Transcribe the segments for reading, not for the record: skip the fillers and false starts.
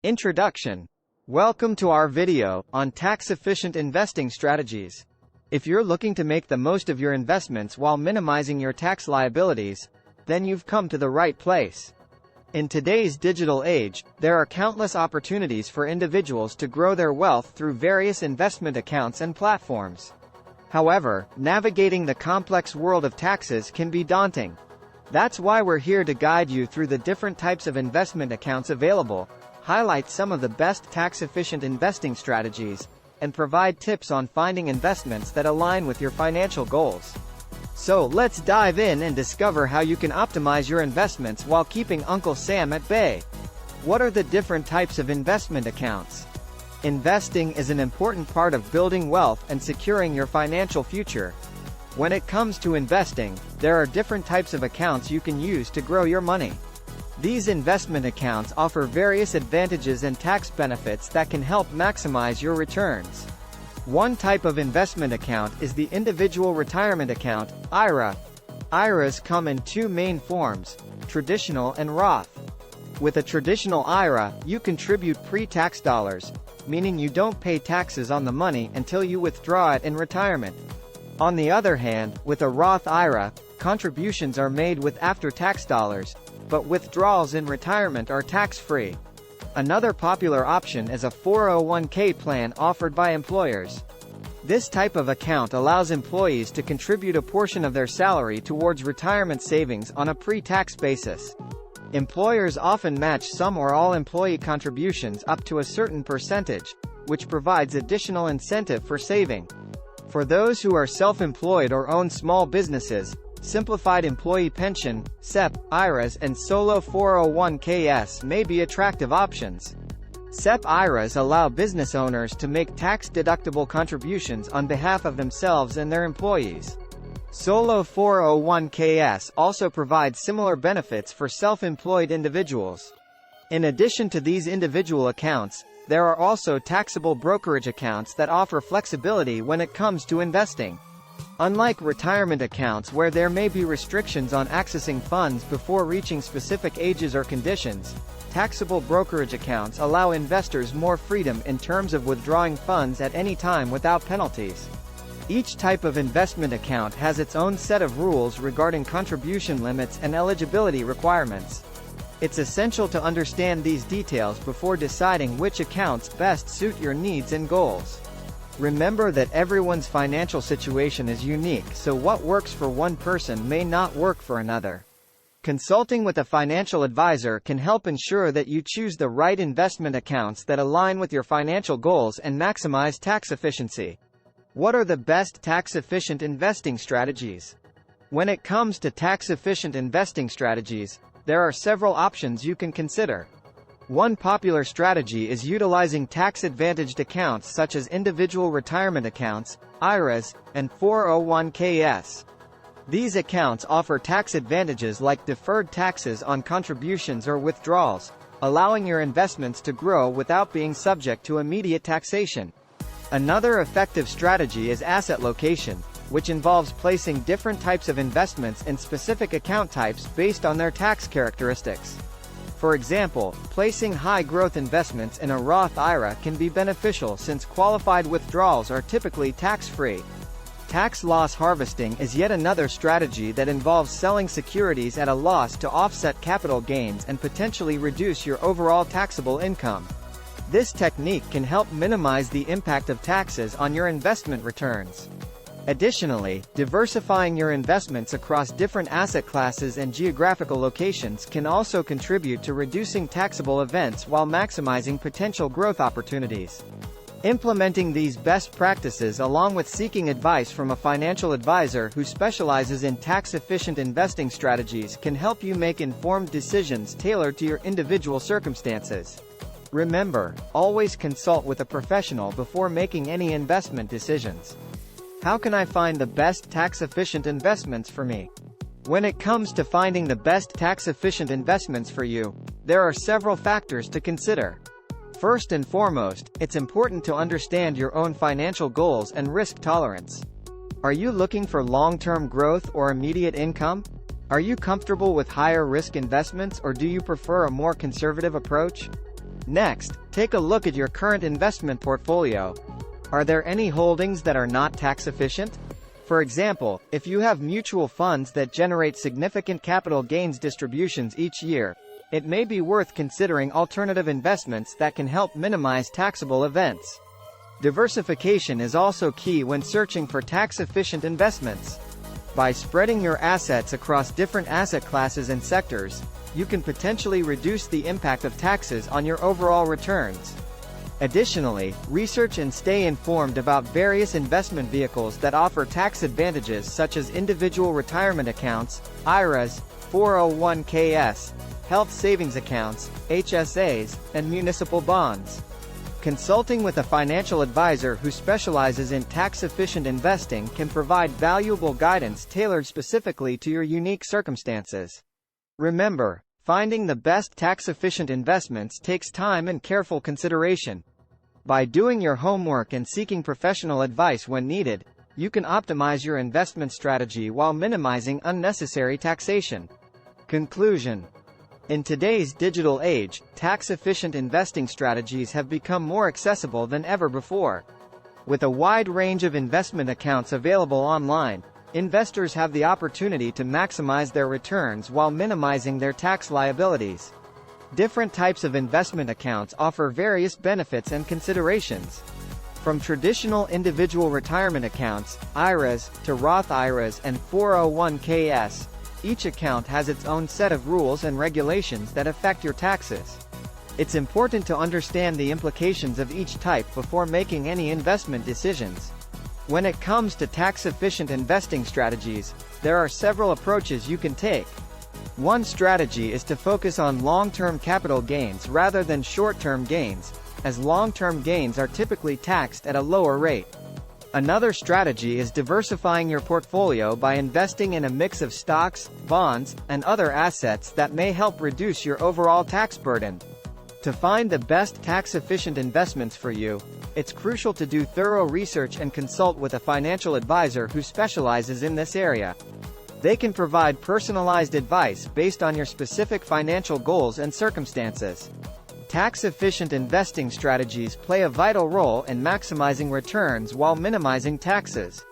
Introduction. Welcome to our video on tax-efficient investing strategies. If you're looking to make the most of your investments while minimizing your tax liabilities, then you've come to the right place. In today's digital age, there are countless opportunities for individuals to grow their wealth through various investment accounts and platforms. However, navigating the complex world of taxes can be daunting. That's why we're here to guide you through the different types of investment accounts available, highlight some of the best tax-efficient investing strategies, and provide tips on finding investments that align with your financial goals. So let's dive in and discover how you can optimize your investments while keeping Uncle Sam at bay. What are the different types of investment accounts? Investing is an important part of building wealth and securing your financial future. When it comes to investing, there are different types of accounts you can use to grow your money. These investment accounts offer various advantages and tax benefits that can help maximize your returns. One type of investment account is the Individual Retirement Account, IRA. IRAs come in two main forms, traditional and Roth. With a traditional IRA, you contribute pre-tax dollars, meaning you don't pay taxes on the money until you withdraw it in retirement. On the other hand, with a Roth IRA, contributions are made with after-tax dollars, but withdrawals in retirement are tax-free. Another popular option is a 401k plan offered by employers. This type of account allows employees to contribute a portion of their salary towards retirement savings on a pre-tax basis. Employers often match some or all employee contributions up to a certain percentage, which provides additional incentive for saving. For those who are self-employed or own small businesses, Simplified Employee Pension, SEP, IRAs and solo 401ks may be attractive options. SEP IRAs allow business owners to make tax-deductible contributions on behalf of themselves and their employees. Solo 401ks also provide similar benefits for self-employed individuals. In addition to these individual accounts, there are also taxable brokerage accounts that offer flexibility when it comes to investing. Unlike retirement accounts where there may be restrictions on accessing funds before reaching specific ages or conditions, taxable brokerage accounts allow investors more freedom in terms of withdrawing funds at any time without penalties. Each type of investment account has its own set of rules regarding contribution limits and eligibility requirements. It's essential to understand these details before deciding which accounts best suit your needs and goals. Remember that everyone's financial situation is unique, so what works for one person may not work for another. Consulting with a financial advisor can help ensure that you choose the right investment accounts that align with your financial goals and maximize tax efficiency. What are the best tax-efficient investing strategies? When it comes to tax-efficient investing strategies, there are several options you can consider. One popular strategy is utilizing tax-advantaged accounts such as individual retirement accounts, IRAs, and 401ks. These accounts offer tax advantages like deferred taxes on contributions or withdrawals, allowing your investments to grow without being subject to immediate taxation. Another effective strategy is asset location, which involves placing different types of investments in specific account types based on their tax characteristics. For example, placing high-growth investments in a Roth IRA can be beneficial since qualified withdrawals are typically tax-free. Tax loss harvesting is yet another strategy that involves selling securities at a loss to offset capital gains and potentially reduce your overall taxable income. This technique can help minimize the impact of taxes on your investment returns. Additionally, diversifying your investments across different asset classes and geographical locations can also contribute to reducing taxable events while maximizing potential growth opportunities. Implementing these best practices along with seeking advice from a financial advisor who specializes in tax-efficient investing strategies can help you make informed decisions tailored to your individual circumstances. Remember, always consult with a professional before making any investment decisions. How can I find the best tax-efficient investments for me? When it comes to finding the best tax-efficient investments for you, there are several factors to consider. First and foremost, it's important to understand your own financial goals and risk tolerance. Are you looking for long-term growth or immediate income? Are you comfortable with higher risk investments or do you prefer a more conservative approach? Next, take a look at your current investment portfolio. Are there any holdings that are not tax efficient? For example, if you have mutual funds that generate significant capital gains distributions each year, it may be worth considering alternative investments that can help minimize taxable events. Diversification is also key when searching for tax-efficient investments. By spreading your assets across different asset classes and sectors, you can potentially reduce the impact of taxes on your overall returns. Additionally, research and stay informed about various investment vehicles that offer tax advantages such as individual retirement accounts, IRAs, 401ks, health savings accounts, HSAs, and municipal bonds. Consulting with a financial advisor who specializes in tax-efficient investing can provide valuable guidance tailored specifically to your unique circumstances. Remember, finding the best tax-efficient investments takes time and careful consideration. By doing your homework and seeking professional advice when needed, you can optimize your investment strategy while minimizing unnecessary taxation. Conclusion: in today's digital age, tax-efficient investing strategies have become more accessible than ever before. With a wide range of investment accounts available online, investors have the opportunity to maximize their returns while minimizing their tax liabilities. Different types of investment accounts offer various benefits and considerations. From traditional individual retirement accounts, IRAs, to Roth IRAs and 401ks, each account has its own set of rules and regulations that affect your taxes. It's important to understand the implications of each type before making any investment decisions. When it comes to tax-efficient investing strategies, there are several approaches you can take. One strategy is to focus on long-term capital gains rather than short-term gains, as long-term gains are typically taxed at a lower rate. Another strategy is diversifying your portfolio by investing in a mix of stocks, bonds, and other assets that may help reduce your overall tax burden. To find the best tax-efficient investments for you, it's crucial to do thorough research and consult with a financial advisor who specializes in this area. They can provide personalized advice based on your specific financial goals and circumstances. Tax-efficient investing strategies play a vital role in maximizing returns while minimizing taxes.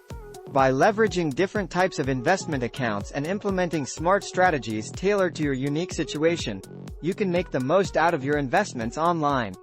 By leveraging different types of investment accounts and implementing smart strategies tailored to your unique situation, you can make the most out of your investments online.